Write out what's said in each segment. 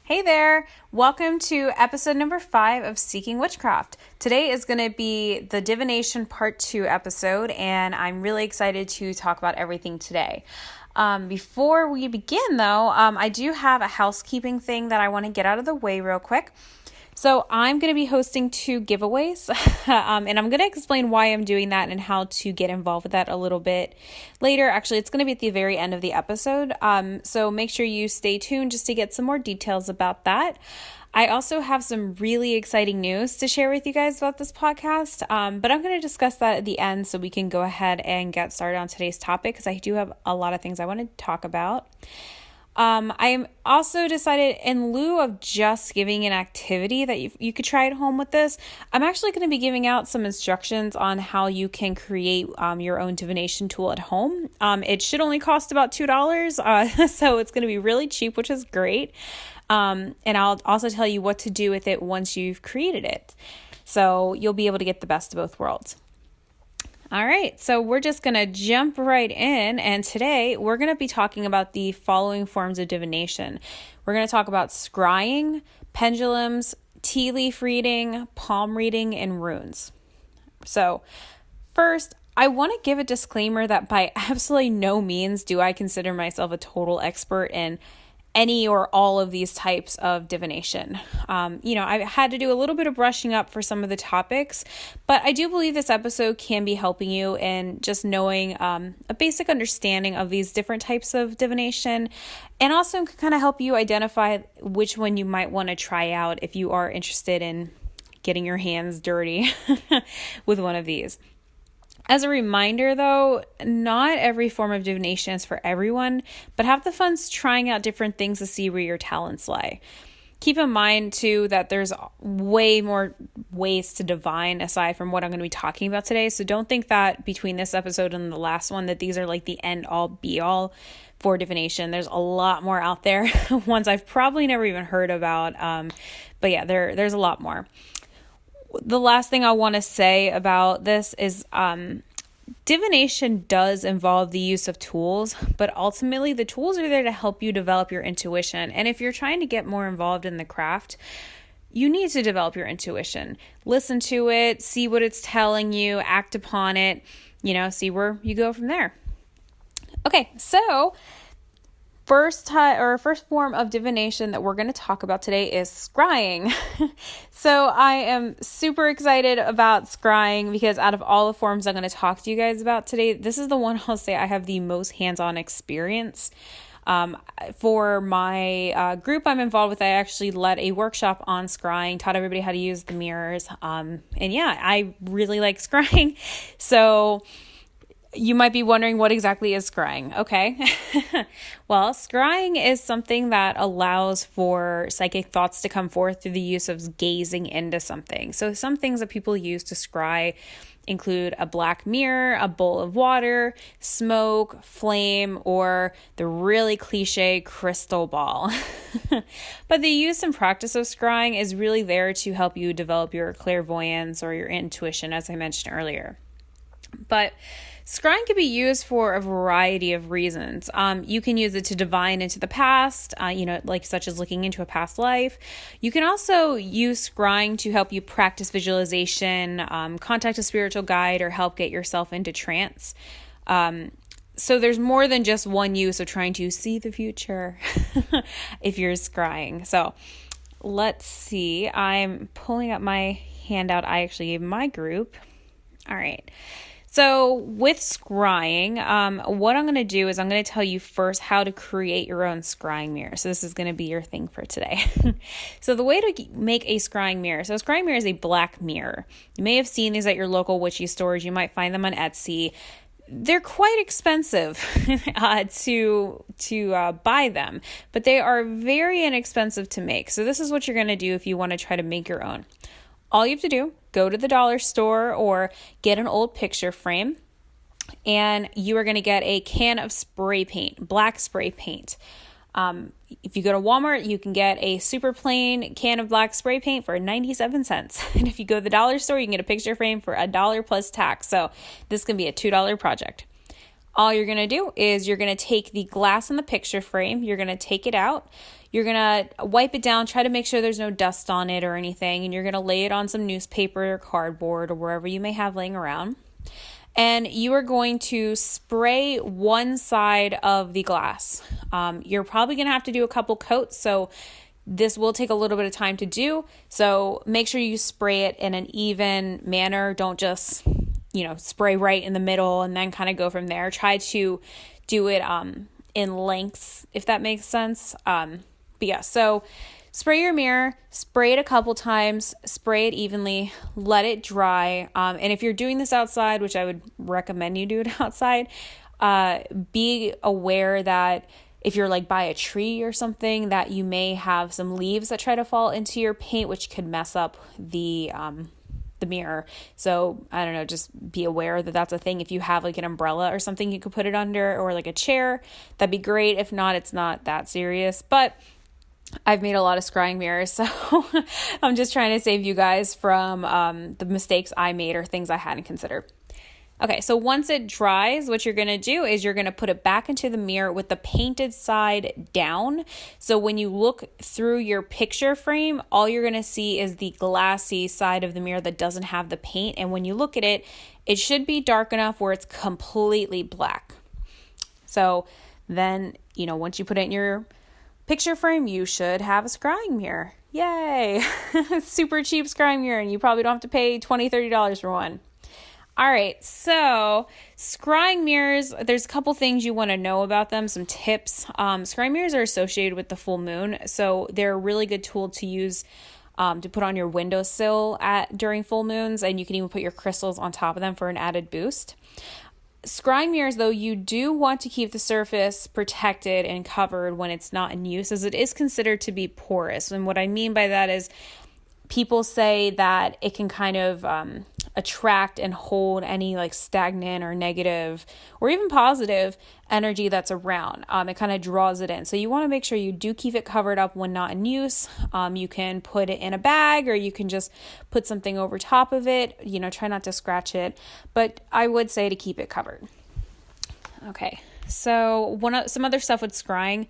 Hey there! Welcome to episode number 5 of Seeking Witchcraft. Today is going to be the Divination Part 2 episode, and I'm really excited to talk about everything today. Before we begin, though, I do have a housekeeping thing that I want to get out of the way real quick. So I'm going to be hosting 2 giveaways, and I'm going to explain why I'm doing that and how to get involved with that a little bit later. Actually, it's going to be at the very end of the episode, so make sure you stay tuned just to get some more details about that. I also have some really exciting news to share with you guys about this podcast, but I'm going to discuss that at the end so we can go ahead and get started on today's topic because I do have a lot of things I want to talk about. I am also decided, in lieu of just giving an activity that you could try at home with this, I'm actually going to be giving out some instructions on how you can create your own divination tool at home. It should only cost about $2, so it's going to be really cheap, which is great. And I'll also tell you what to do with it once you've created it. So you'll be able to get the best of both worlds. All right, so we're just going to jump right in, and today we're going to be talking about the following forms of divination. We're going to talk about scrying, pendulums, tea leaf reading, palm reading, and runes. So first, I want to give a disclaimer that by absolutely no means do I consider myself a total expert in any or all of these types of divination. I've had to do a little bit of brushing up for some of the topics, but I do believe this episode can be helping you in just knowing a basic understanding of these different types of divination, and also can kind of help you identify which one you might want to try out if you are interested in getting your hands dirty with one of these. As a reminder, though, not every form of divination is for everyone, but have the fun trying out different things to see where your talents lie. Keep in mind, too, that there's way more ways to divine aside from what I'm going to be talking about today. So don't think that between this episode and the last one that these are like the end-all, be-all for divination. There's a lot more out there, ones I've probably never even heard about. But yeah, there's a lot more. The last thing I want to say about this is divination does involve the use of tools, but ultimately the tools are there to help you develop your intuition. And if you're trying to get more involved in the craft, you need to develop your intuition. Listen to it, see what it's telling you, act upon it, see where you go from there. Okay, so first form of divination that we're going to talk about today is scrying. So I am super excited about scrying because out of all the forms I'm going to talk to you guys about today, this is the one I'll say I have the most hands-on experience. For my group I'm involved with, I actually led a workshop on scrying, taught everybody how to use the mirrors. And yeah, I really like scrying. So you might be wondering, what exactly is scrying? Okay. Well, scrying is something that allows for psychic thoughts to come forth through the use of gazing into something. So some things that people use to scry include a black mirror, a bowl of water, smoke, flame, or the really cliche crystal ball. But the use and practice of scrying is really there to help you develop your clairvoyance or your intuition, as I mentioned earlier. But scrying can be used for a variety of reasons. You can use it to divine into the past, such as looking into a past life. You can also use scrying to help you practice visualization, contact a spiritual guide, or help get yourself into trance. So there's more than just one use of trying to see the future if you're scrying. So let's see. I'm pulling up my handout I actually gave my group. All right. So with scrying, what I'm going to do is I'm going to tell you first how to create your own scrying mirror. So this is going to be your thing for today. So the way to make a scrying mirror. So a scrying mirror is a black mirror. You may have seen these at your local witchy stores. You might find them on Etsy. They're quite expensive to buy them, but they are very inexpensive to make. So this is what you're going to do if you want to try to make your own. All you have to do, go to the dollar store or get an old picture frame, and you are going to get a can of spray paint, black spray paint. If you go to Walmart, you can get a super plain can of black spray paint for 97 cents. And if you go to the dollar store, you can get a picture frame for $1 plus tax. So this can be a $2 project. All you're going to do is you're going to take the glass in the picture frame, you're going to take it out, You're going to wipe it down, try to make sure there's no dust on it or anything, and you're going to lay it on some newspaper or cardboard or wherever you may have laying around. And you are going to spray one side of the glass. You're probably going to have to do a couple coats, so this will take a little bit of time to do. So make sure you spray it in an even manner. Don't just, spray right in the middle and then kind of go from there. Try to do it in lengths, if that makes sense. But yeah, so spray your mirror, spray it a couple times, spray it evenly, let it dry. And if you're doing this outside, which I would recommend you do it outside, be aware that if you're like by a tree or something, that you may have some leaves that try to fall into your paint, which could mess up the mirror. So I don't know, just be aware that that's a thing. If you have like an umbrella or something you could put it under, or like a chair, that'd be great. If not, it's not that serious. But I've made a lot of scrying mirrors, so I'm just trying to save you guys from the mistakes I made or things I hadn't considered. Okay, so once it dries, what you're going to do is you're going to put it back into the mirror with the painted side down. So when you look through your picture frame, all you're going to see is the glassy side of the mirror that doesn't have the paint. And when you look at it, it should be dark enough where it's completely black. So then, once you put it in your picture frame, you should have a scrying mirror. Yay! Super cheap scrying mirror, and you probably don't have to pay $20, $30 for one. All right, so scrying mirrors, there's a couple things you want to know about them, some tips. Scrying mirrors are associated with the full moon, so they're a really good tool to use to put on your windowsill during full moons, and you can even put your crystals on top of them for an added boost. Scrying mirrors, though, you do want to keep the surface protected and covered when it's not in use, as it is considered to be porous. And what I mean by that is people say that it can kind of attract and hold any like stagnant or negative or even positive energy that's around. It kind of draws it in. So you want to make sure you do keep it covered up when not in use. You can put it in a bag, or you can just put something over top of it. Try not to scratch it, but I would say to keep it covered. Okay, so some other stuff with scrying.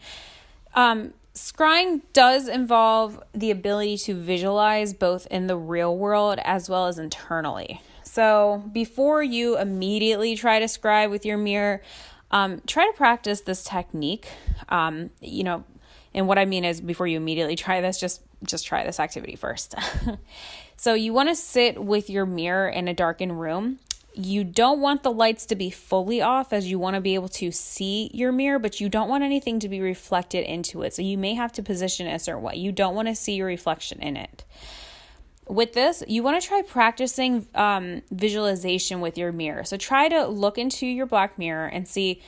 Scrying does involve the ability to visualize both in the real world as well as internally. So before you immediately try to scry with your mirror, try to practice this technique. And what I mean is before you immediately try this, just try this activity first. So you want to sit with your mirror in a darkened room. You don't want the lights to be fully off, as you want to be able to see your mirror, but you don't want anything to be reflected into it. So you may have to position it a certain way. You don't want to see your reflection in it. With this, you want to try practicing visualization with your mirror. So try to look into your black mirror and see,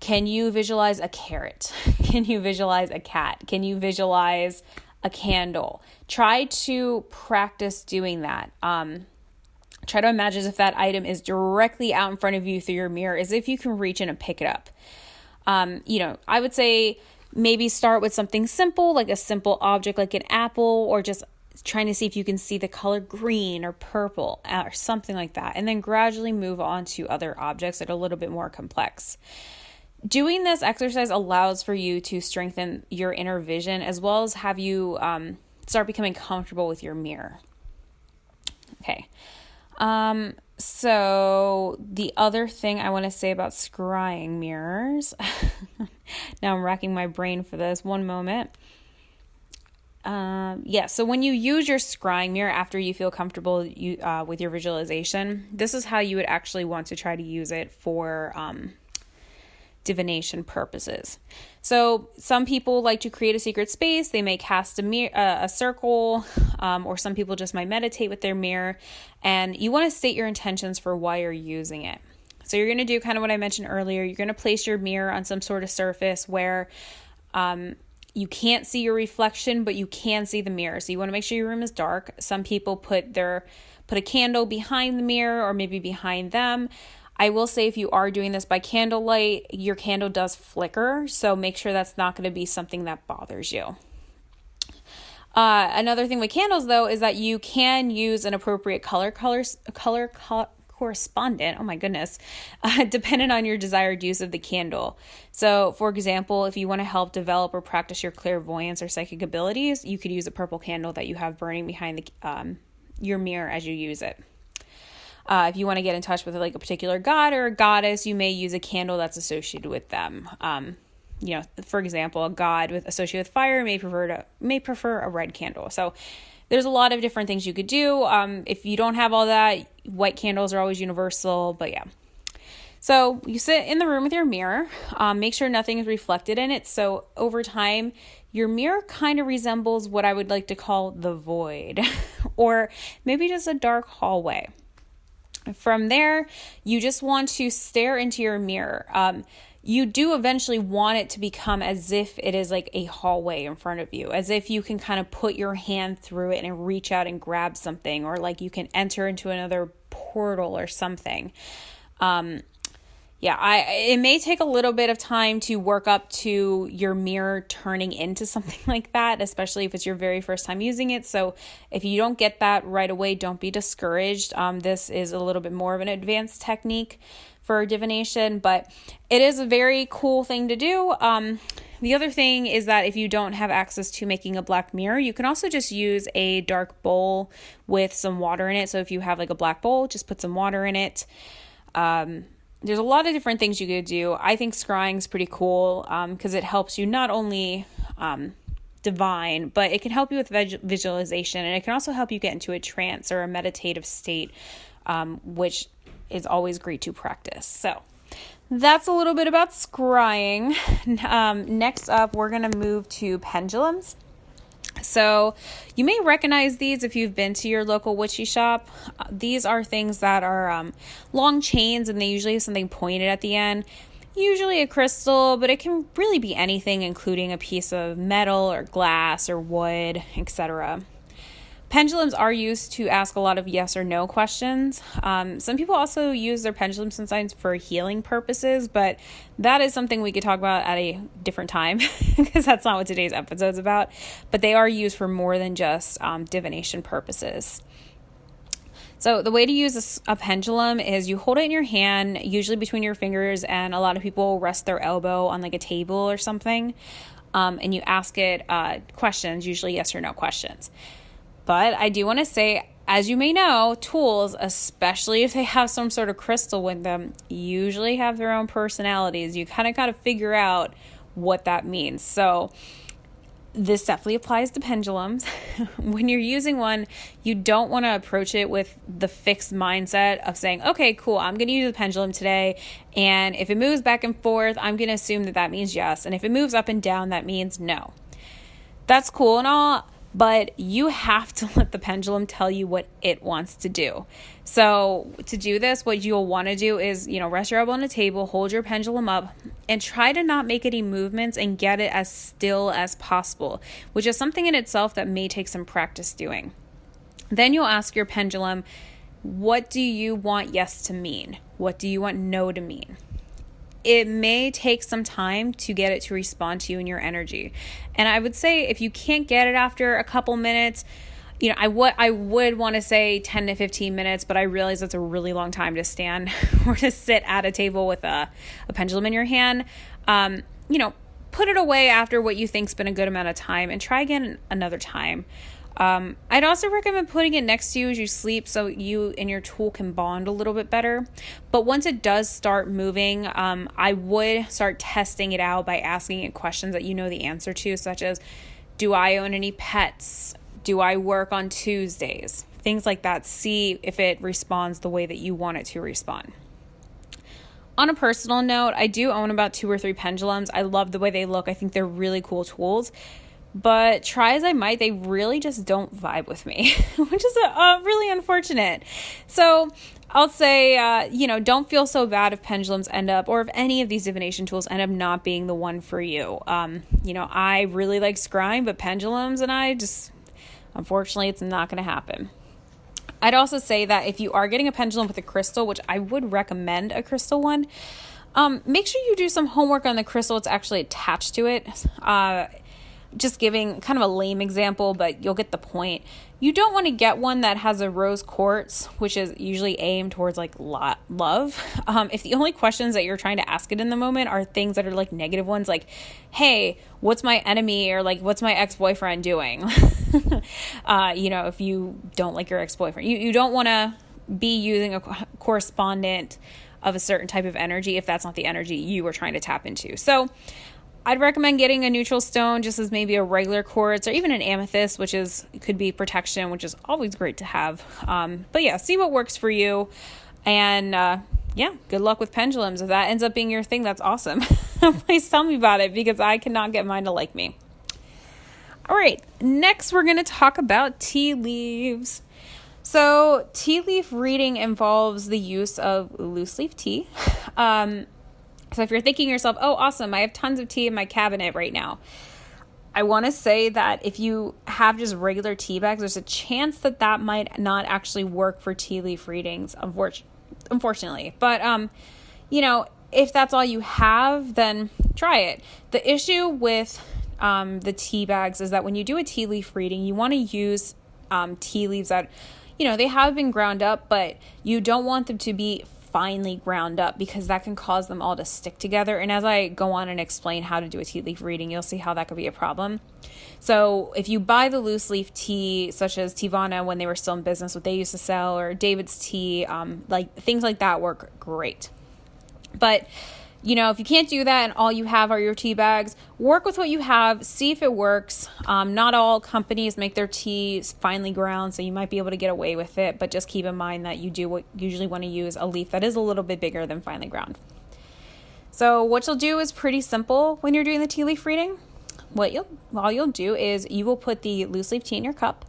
can you visualize a carrot? Can you visualize a cat? Can you visualize a candle? Try to practice doing that. Try to imagine as if that item is directly out in front of you through your mirror, as if you can reach in and pick it up. I would say maybe start with something simple, like a simple object like an apple, or just trying to see if you can see the color green or purple or something like that. And then gradually move on to other objects that are a little bit more complex. Doing this exercise allows for you to strengthen your inner vision, as well as have you start becoming comfortable with your mirror. Okay. So the other thing I want to say about scrying mirrors, now I'm racking my brain for this, one moment. So when you use your scrying mirror after you feel comfortable with your visualization, this is how you would actually want to try to use it for divination purposes. So some people like to create a secret space. They may cast a circle, or some people just might meditate with their mirror. And you want to state your intentions for why you're using it. So you're going to do kind of what I mentioned earlier. You're going to place your mirror on some sort of surface where you can't see your reflection, but you can see the mirror. So you want to make sure your room is dark. Some people put a candle behind the mirror, or maybe behind them. I will say, if you are doing this by candlelight, your candle does flicker, so make sure that's not going to be something that bothers you. Another thing with candles, though, is that you can use an appropriate color correspondent, oh my goodness, depending on your desired use of the candle. So, for example, if you want to help develop or practice your clairvoyance or psychic abilities, you could use a purple candle that you have burning behind your mirror as you use it. If you want to get in touch with like a particular god or a goddess, you may use a candle that's associated with them. For example, a god associated with fire may prefer a red candle. So there's a lot of different things you could do. If you don't have all that, white candles are always universal, but yeah. So you sit in the room with your mirror, make sure nothing is reflected in it. So over time, your mirror kind of resembles what I would like to call the void, or maybe just a dark hallway. From there, you just want to stare into your mirror. You do eventually want it to become as if it is like a hallway in front of you, as if you can kind of put your hand through it and reach out and grab something, or like you can enter into another portal or something. It may take a little bit of time to work up to your mirror turning into something like that, especially if it's your very first time using it. So if you don't get that right away, don't be discouraged. This is a little bit more of an advanced technique for divination, but it is a very cool thing to do. The other thing is that if you don't have access to making a black mirror, you can also just use a dark bowl with some water in it. So if you have like a black bowl, just put some water in it. There's a lot of different things you could do. I think scrying is pretty cool because it helps you not only divine, but it can help you with visualization, and it can also help you get into a trance or a meditative state, which is always great to practice. So that's a little bit about scrying. Next up, we're going to move to pendulums. So you may recognize these if you've been to your local witchy shop. These are things that are long chains, and they usually have something pointed at the end. Usually a crystal, but it can really be anything, including a piece of metal or glass or wood, etc. Pendulums are used to ask a lot of yes or no questions. Some people also use their pendulums sometimes for healing purposes, but that is something we could talk about at a different time because that's not what today's episode is about. But they are used for more than just divination purposes. So the way to use a pendulum is you hold it in your hand, usually between your fingers, and a lot of people rest their elbow on like a table or something, and you ask it questions, usually yes or no questions. But I do want to say, as you may know, tools, especially if they have some sort of crystal with them, usually have their own personalities. You kind of got to figure out what that means. So this definitely applies to pendulums. When you're using one, you don't want to approach it with the fixed mindset of saying, okay, cool, I'm going to use a pendulum today. And if it moves back and forth, I'm going to assume that means yes. And if it moves up and down, that means no. That's cool and all, but you have to let the pendulum tell you what it wants to do. So to do this, what you'll want to do is, rest your elbow on the table, hold your pendulum up, and try to not make any movements and get it as still as possible, which is something in itself that may take some practice doing. Then you'll ask your pendulum, what do you want yes to mean? What do you want no to mean? It may take some time to get it to respond to you and your energy. And I would say if you can't get it after a couple minutes, I would want to say 10 to 15 minutes, but I realize that's a really long time to stand or to sit at a table with a pendulum in your hand. Put it away after what you think's been a good amount of time and try again another time. I'd also recommend putting it next to you as you sleep so you and your tool can bond a little bit better. But once it does start moving, I would start testing it out by asking it questions that you know the answer to, such as, do I own any pets? Do I work on Tuesdays? Things like that. See if it responds the way that you want it to respond. On a personal note, I do own about 2 or 3 pendulums. I love the way they look. I think they're really cool tools. But try as I might, they really just don't vibe with me, which is really unfortunate. So I'll say, don't feel so bad if pendulums end up, or if any of these divination tools end up not being the one for you. I really like scrying, but pendulums and I just, unfortunately, it's not going to happen. I'd also say that if you are getting a pendulum with a crystal, which I would recommend a crystal one, make sure you do some homework on the crystal it's actually attached to it. just giving kind of a lame example, but you'll get the point. You don't want to get one that has a rose quartz, which is usually aimed towards like love. If the only questions that you're trying to ask it in the moment are things that are like negative ones, like, hey, what's my enemy, or like, what's my ex-boyfriend doing? If you don't like your ex-boyfriend, you don't want to be using a correspondent of a certain type of energy if that's not the energy you were trying to tap into. So I'd recommend getting a neutral stone, just as maybe a regular quartz or even an amethyst, which could be protection, which is always great to have. But yeah, see what works for you. And good luck with pendulums. If that ends up being your thing, that's awesome. Please tell me about it, because I cannot get mine to like me. All right, next we're going to talk about tea leaves. So tea leaf reading involves the use of loose leaf tea. So if you're thinking to yourself, oh, awesome, I have tons of tea in my cabinet right now, I want to say that if you have just regular tea bags, there's a chance that might not actually work for tea leaf readings, unfortunately. But, if that's all you have, then try it. The issue with the tea bags is that when you do a tea leaf reading, you want to use tea leaves that, they have been ground up, but you don't want them to be finely ground up, because that can cause them all to stick together. And as I go on and explain how to do a tea leaf reading, you'll see how that could be a problem. So if you buy the loose leaf tea, such as Tivana when they were still in business, what they used to sell, or David's tea, like things like that work great. But if you can't do that and all you have are your tea bags, work with what you have, see if it works. Not all companies make their teas finely ground, so you might be able to get away with it, but just keep in mind that you do usually want to use a leaf that is a little bit bigger than finely ground. So what you'll do is pretty simple when you're doing the tea leaf reading. All you'll do is you will put the loose leaf tea in your cup,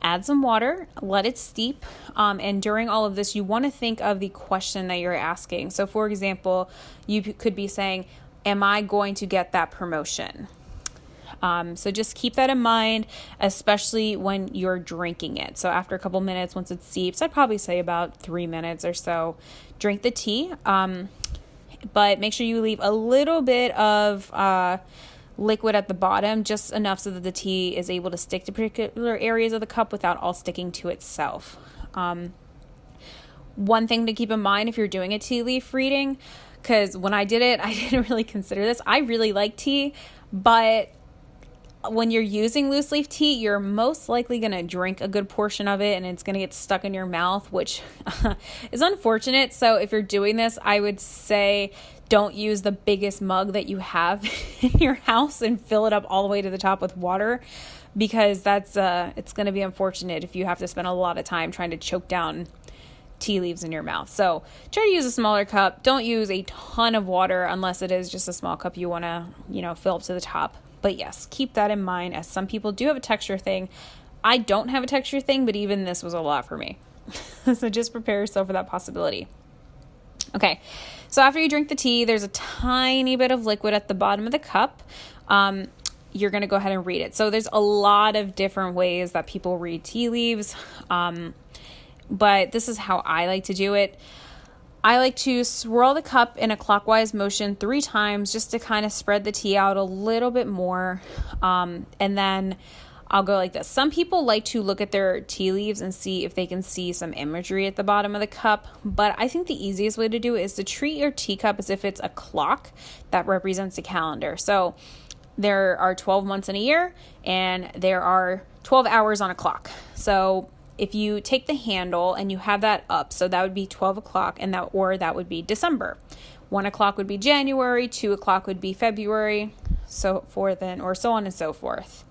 add some water, let it steep, and during all of this, you want to think of the question that you're asking. So, for example, you could be saying, am I going to get that promotion? So just keep that in mind, especially when you're drinking it. So after a couple minutes, once it steeps, I'd probably say about 3 minutes or so, drink the tea, but make sure you leave a little bit of liquid at the bottom, just enough so that the tea is able to stick to particular areas of the cup without all sticking to itself. One thing to keep in mind if you're doing a tea leaf reading, because when I did it, I didn't really consider this. I really like tea, but when you're using loose leaf tea, you're most likely going to drink a good portion of it and it's going to get stuck in your mouth, which is unfortunate. So if you're doing this, I would say don't use the biggest mug that you have in your house and fill it up all the way to the top with water, because it's going to be unfortunate if you have to spend a lot of time trying to choke down tea leaves in your mouth. So try to use a smaller cup. Don't use a ton of water unless it is just a small cup you want to, fill up to the top. But yes, keep that in mind, as some people do have a texture thing. I don't have a texture thing, but even this was a lot for me. So just prepare yourself for that possibility. Okay, so after you drink the tea, there's a tiny bit of liquid at the bottom of the cup. You're going to go ahead and read it. So there's a lot of different ways that people read tea leaves, but this is how I like to do it. I like to swirl the cup in a clockwise motion 3 times just to kind of spread the tea out a little bit more. And then I'll go like this. Some people like to look at their tea leaves and see if they can see some imagery at the bottom of the cup. But I think the easiest way to do it is to treat your teacup as if it's a clock that represents a calendar. So there are 12 months in a year and there are 12 hours on a clock. So if you take the handle and you have that up, so that would be 12 o'clock, and that would be December. 1 o'clock would be January, 2 o'clock would be February, so forth, or so on and so forth.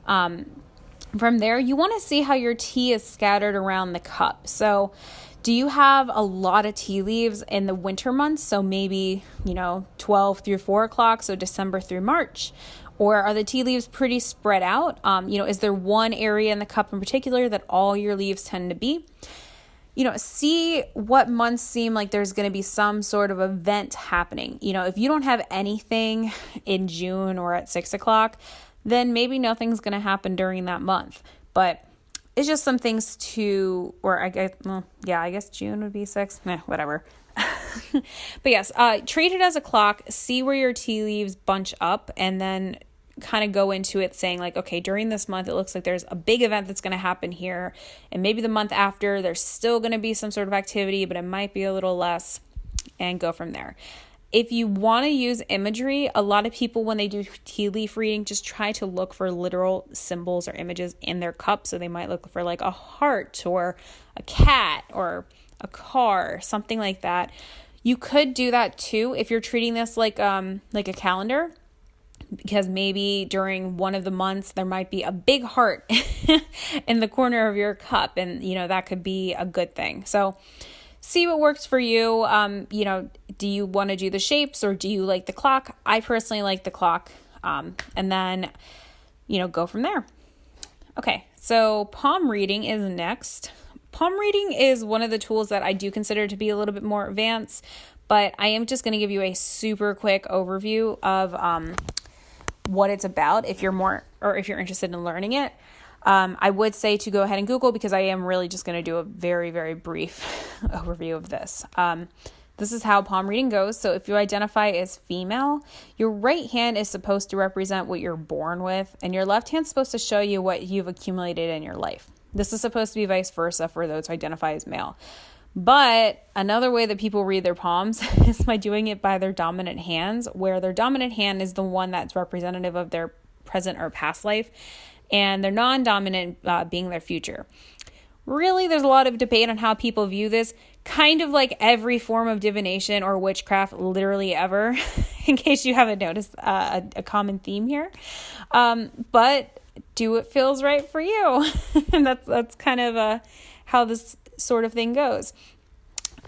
From there, you want to see how your tea is scattered around the cup. So do you have a lot of tea leaves in the winter months? So maybe, 12 through 4 o'clock, so December through March. Or are the tea leaves pretty spread out? Is there one area in the cup in particular that all your leaves tend to be? See what months seem like there's going to be some sort of event happening. If you don't have anything in June or at 6 o'clock, then maybe nothing's going to happen during that month. But it's just some things I guess June would be 6. Whatever. But yes, treat it as a clock. See where your tea leaves bunch up, and then kind of go into it saying like, okay, during this month, it looks like there's a big event that's going to happen here. And maybe the month after, there's still going to be some sort of activity, but it might be a little less, and go from there. If you want to use imagery, a lot of people, when they do tea leaf reading, just try to look for literal symbols or images in their cup. So they might look for like a heart or a cat or a car, something like that. You could do that too if you're treating this like a calendar, because maybe during one of the months there might be a big heart in the corner of your cup, and that could be a good thing. So see what works for you. Do you want to do the shapes, or do you like the clock? I personally like the clock. And then, go from there. Okay, so palm reading is next. Palm reading is one of the tools that I do consider to be a little bit more advanced, but I am just going to give you a super quick overview of what it's about if you're interested in learning it. I would say to go ahead and Google, because I am really just going to do a very, very brief overview of this. This is how palm reading goes. So if you identify as female, your right hand is supposed to represent what you're born with, and your left hand's supposed to show you what you've accumulated in your life. This is supposed to be vice versa for those who identify as male. But another way that people read their palms is by doing it by their dominant hands, where their dominant hand is the one that's representative of their present or past life, and their non-dominant being their future. Really, there's a lot of debate on how people view this, kind of like every form of divination or witchcraft literally ever, in case you haven't noticed a common theme here. But do what feels right for you. And that's kind of how this sort of thing goes.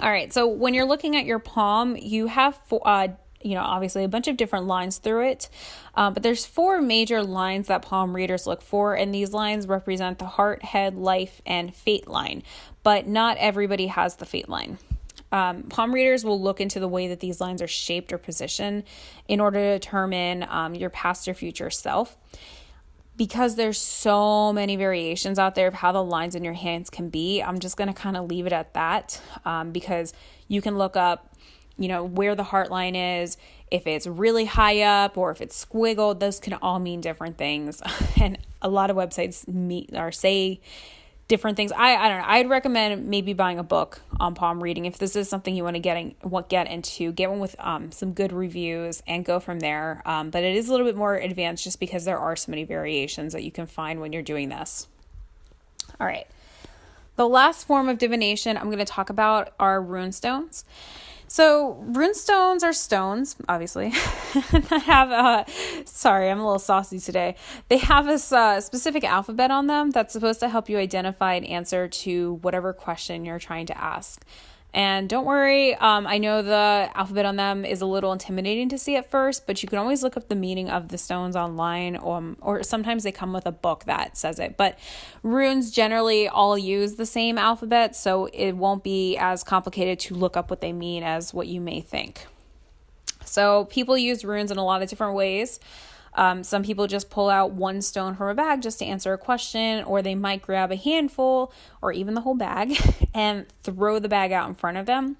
All right, so when you're looking at your palm, you have obviously a bunch of different lines through it, but there's 4 major lines that palm readers look for, and these lines represent the heart, head, life, and fate line, but not everybody has the fate line. Palm readers will look into the way that these lines are shaped or positioned in order to determine your past or future self. Because there's so many variations out there of how the lines in your hands can be, I'm just going to kind of leave it at that, because you can look up where the heart line is, if it's really high up or if it's squiggled. Those can all mean different things. And a lot of websites say different things. I don't know. I'd recommend maybe buying a book on palm reading if this is something you want to get into. Get one with some good reviews and go from there. But it is a little bit more advanced just because there are so many variations that you can find when you're doing this. All right. The last form of divination I'm going to talk about are rune stones. So rune stones are stones, obviously, that have, sorry, I'm a little saucy today. They have this specific alphabet on them that's supposed to help you identify an answer to whatever question you're trying to ask. And don't worry, I know the alphabet on them is a little intimidating to see at first, but you can always look up the meaning of the stones online, or sometimes they come with a book that says it. But runes generally all use the same alphabet, so it won't be as complicated to look up what they mean as what you may think. So people use runes in a lot of different ways. Some people just pull out one stone from a bag just to answer a question, or they might grab a handful or even the whole bag and throw the bag out in front of them.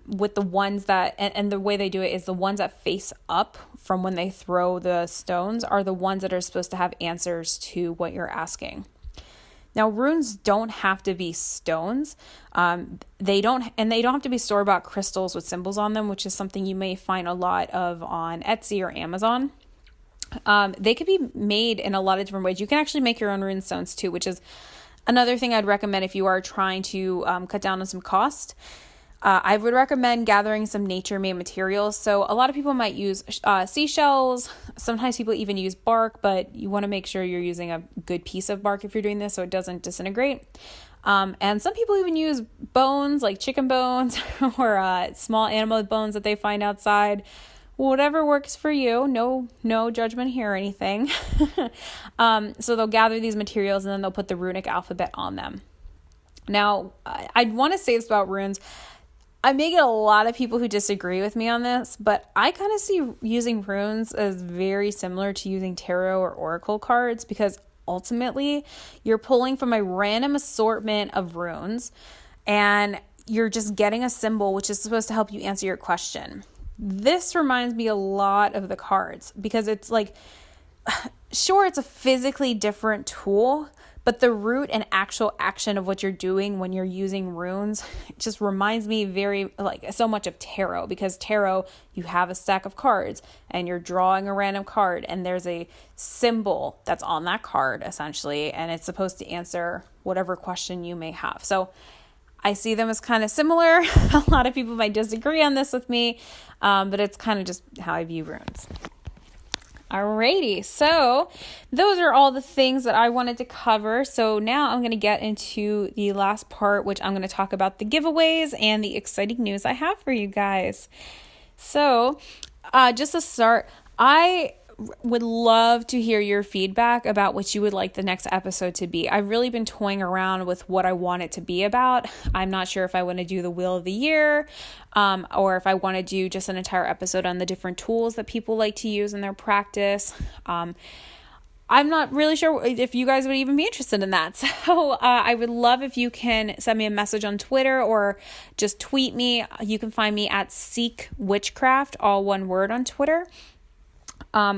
With the ones that, and the way they do it is the ones that face up from when they throw the stones are the ones that are supposed to have answers to what you're asking. Now, runes don't have to be stones. They don't have to be store-bought crystals with symbols on them, which is something you may find a lot of on Etsy or Amazon. They could be made in a lot of different ways. You can actually make your own rune stones too, which is another thing I'd recommend if you are trying to cut down on some cost. I would recommend gathering some nature-made materials. So a lot of people might use seashells. Sometimes people even use bark, but you want to make sure you're using a good piece of bark if you're doing this so it doesn't disintegrate. And some people even use bones, like chicken bones or small animal bones that they find outside. Whatever works for you. No judgment here or anything. So they'll gather these materials and then they'll put the runic alphabet on them. Now, I'd want to say this about runes. I may get a lot of people who disagree with me on this, but I kind of see using runes as very similar to using tarot or oracle cards, because ultimately you're pulling from a random assortment of runes and you're just getting a symbol which is supposed to help you answer your question. This reminds me a lot of the cards, because it's like sure, it's a physically different tool, but the root and actual action of what you're doing when you're using runes just reminds me so much of tarot, because tarot, you have a stack of cards and you're drawing a random card and there's a symbol that's on that card essentially, and it's supposed to answer whatever question you may have. So I see them as kind of similar. A lot of people might disagree on this with me, but it's kind of just how I view runes. Alrighty, so those are all the things that I wanted to cover. So now I'm going to get into the last part, which I'm going to talk about the giveaways and the exciting news I have for you guys. So just to start, I would love to hear your feedback about what you would like the next episode to be. I've really been toying around with what I want it to be about. I'm not sure if I want to do the Wheel of the Year, or if I want to do just an entire episode on the different tools that people like to use in their practice. I'm not really sure if you guys would even be interested in that. So I would love if you can send me a message on Twitter or just tweet me. You can find me at Seek Witchcraft, all one word on Twitter.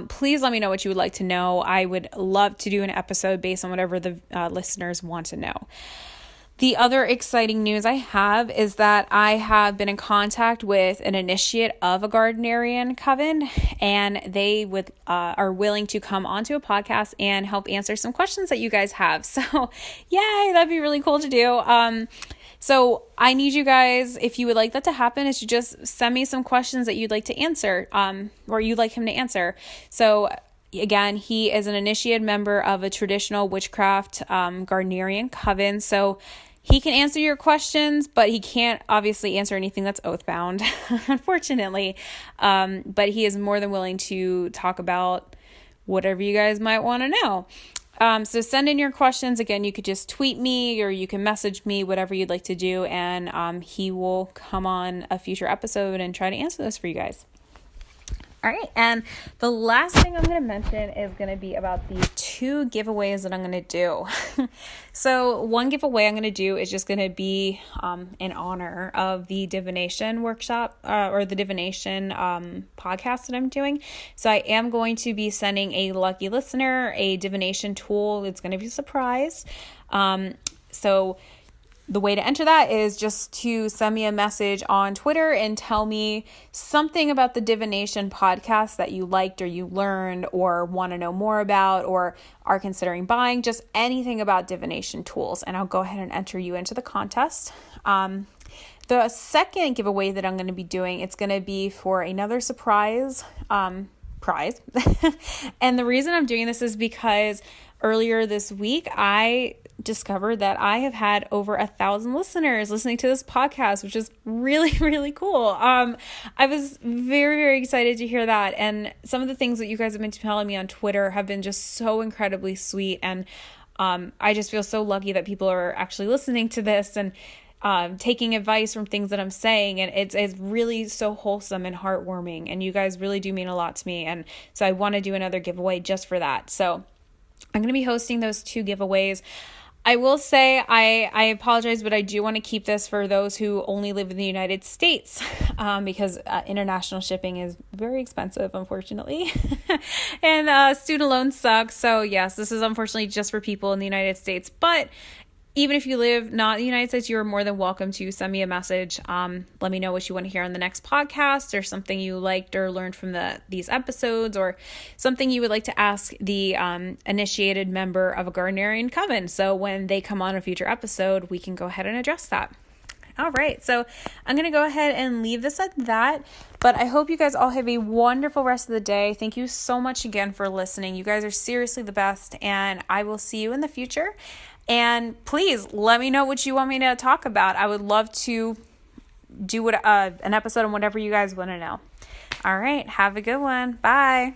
Please let me know what you would like to know. I would love to do an episode based on whatever the listeners want to know. The other exciting news I have is that I have been in contact with an initiate of a Gardnerian coven, and they are willing to come onto a podcast and help answer some questions that you guys have. So, yay, that'd be really cool to do. So I need you guys, if you would like that to happen, is to just send me some questions that you'd like to answer, or you'd like him to answer. So again, he is an initiated member of a traditional witchcraft Gardnerian coven. So he can answer your questions, but he can't obviously answer anything that's oath-bound, unfortunately. But he is more than willing to talk about whatever you guys might want to know. So send in your questions. Again, you could just tweet me or you can message me, whatever you'd like to do. And he will come on a future episode and try to answer this for you guys. All right. And the last thing I'm going to mention is going to be about the 2 giveaways that I'm going to do. So one giveaway I'm going to do is just going to be in honor of the divination workshop or the divination podcast that I'm doing. So I am going to be sending a lucky listener a divination tool. It's going to be a surprise. So the way to enter that is just to send me a message on Twitter and tell me something about the divination podcast that you liked or you learned or want to know more about or are considering buying, just anything about divination tools. And I'll go ahead and enter you into the contest. The second giveaway that I'm going to be doing, it's going to be for another surprise prize. And the reason I'm doing this is because earlier this week, I discovered that I have had over 1,000 listeners listening to this podcast, which is really, really cool. I was very, very excited to hear that. And some of the things that you guys have been telling me on Twitter have been just so incredibly sweet. And I just feel so lucky that people are actually listening to this and taking advice from things that I'm saying. And it's really so wholesome and heartwarming. And you guys really do mean a lot to me. And so I want to do another giveaway just for that. So I'm going to be hosting those 2 giveaways. I will say I apologize, but I do want to keep this for those who only live in the United States because international shipping is very expensive, unfortunately. And student loans suck. So yes, this is unfortunately just for people in the United States. But even if you live not in the United States, you are more than welcome to send me a message. Let me know what you want to hear on the next podcast or something you liked or learned from these episodes or something you would like to ask the initiated member of a Gardnerian coven. So when they come on a future episode, we can go ahead and address that. All right, so I'm going to go ahead and leave this at that, but I hope you guys all have a wonderful rest of the day. Thank you so much again for listening. You guys are seriously the best, and I will see you in the future. And please let me know what you want me to talk about. I would love to do an episode on whatever you guys want to know. All right, have a good one. Bye.